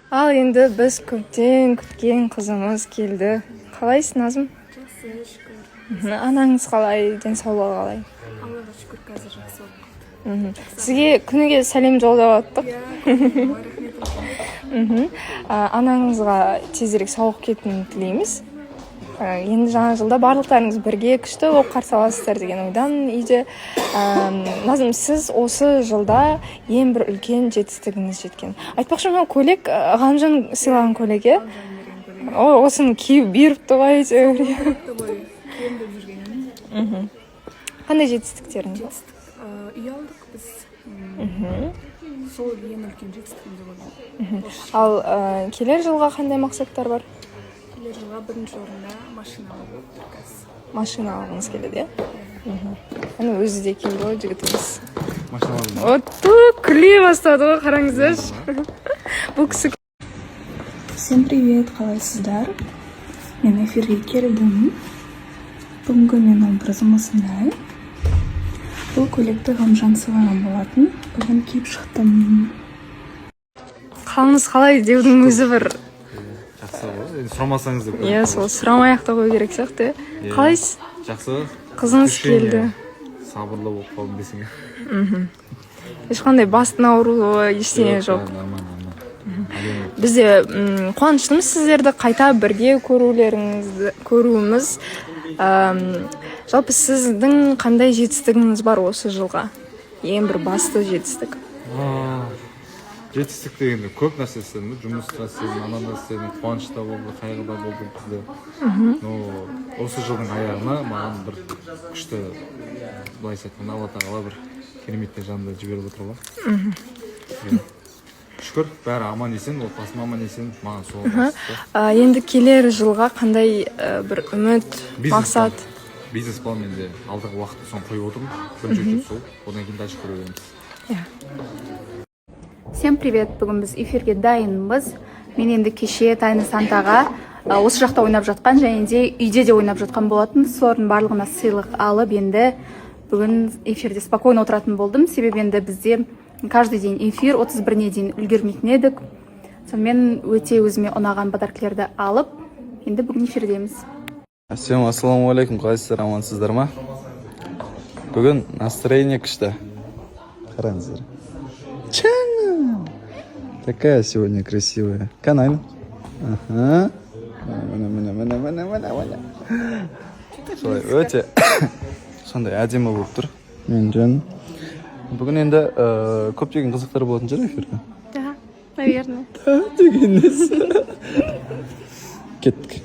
Ал енді біз көптен күткен қызымыз келді. Қалайсың, Назым? Жақсы, шүкір. Анаңыз қалай, денсаулығы қалай? Аллаға шүкір, қазір жақсы болып қалды. Сізге күніге сәлем жолдап аттық. Рахмет. Анаңызға тезірек сауығып кетуін тілейміз. Енді жаңа жылда барлықтарыңыз бірге күшті болып қарсы аласыздар деген ойдан үйде. Назым, сіз осы жылда ең бір үлкен жетістігіңіз жеткен. Айтпақшы, мынау көйлек Ғанжан сыйлаған көйлек, е? Осыны киіп беріпті ғой әйтеуір. Кием деп жүргенім. Қандай жетістіктеріңіз? Үй алдық біз. Сол ең үлкен жетістігім деп ойлаймын. Ал келер жылға қандай мақсаттар бар? Келер жылға бірінші орында машина алып тұрмыз. Машина алғыңыз келеді, е? Аны өзі де келді ғой жігітіміз. Машина алдым. Отто, күле бастады ғой, қараңыздаршы. Бұл кісі. Всем привет, қалайсыздар? Мен эфирге келдім. Бүгінгі менің образым осындай. Бұл көйлекті Ғамжан сыйлаған болатын. Бүгін киіп шықтым. Қалыңыз қалай деудің өзі бір. Жақсы ғой. Енді сұрамасаңыз деп. Иә, сол сұрамай-ақ та қою керек сияқты. Қалайсыз? Жақсы. Қызыңыз келді. Сабырлы болып қалдым десең. Ешқандай бастың ауруы ештеңе жоқ. Бізде қуаныштымыз сіздерді қайта бірге көруіміз. Жалпы сіздің қандай жетістігіңіз бар осы жылға? Ең бір басты жетістік. Жетістік дегенде көп нәрсе істедім. Жұмыста істедім, ананда істедім, қуанышта болды, қайғыда болды бізде. Осы жылдың аяғына маған бір күшті, былайша айтқанда, Алла тағала бір кереметтей жанды жіберіп отыр ғой. Шүкір, бәрі аман есен, отбасым аман есен, маған сол басты. Енді келер жылға қандай бір үміт, мақсат? Бизнес план менде алдағы уақытты соны қойып отырмын. Бірінші сол, одан кейін дальше көре береміз. Всем привет! Бүгін біз эфирге дайынбыз. Мен енді кеше Тайны Сантаға осы жақта ойнап жатқан және де үйде де ойнап жатқан болатын. Солардың барлығына сыйлық алып, енді бүгін эфирде спокойно отыратын болдым. Себебі енді бізде каждый день эфир 31-не дейін үлгермейтін едік. Сонымен өте өзіме ұнаған подаркілерді алып, енді бүгін эфирдеміз. Всем ассалаумалейкум, қалайсыздар, амансыздар ма? Бүгін настроение күшті. Қараңыздар. Такая сегодня красивая. Канайн. Ага. Солай, өте сондай әдемі болып тұр. Мен жаным. Бүгін енді көптеген қызықтар болатын шығар эфирге. Да, наверное. Да, дегеннесі. Кеттік.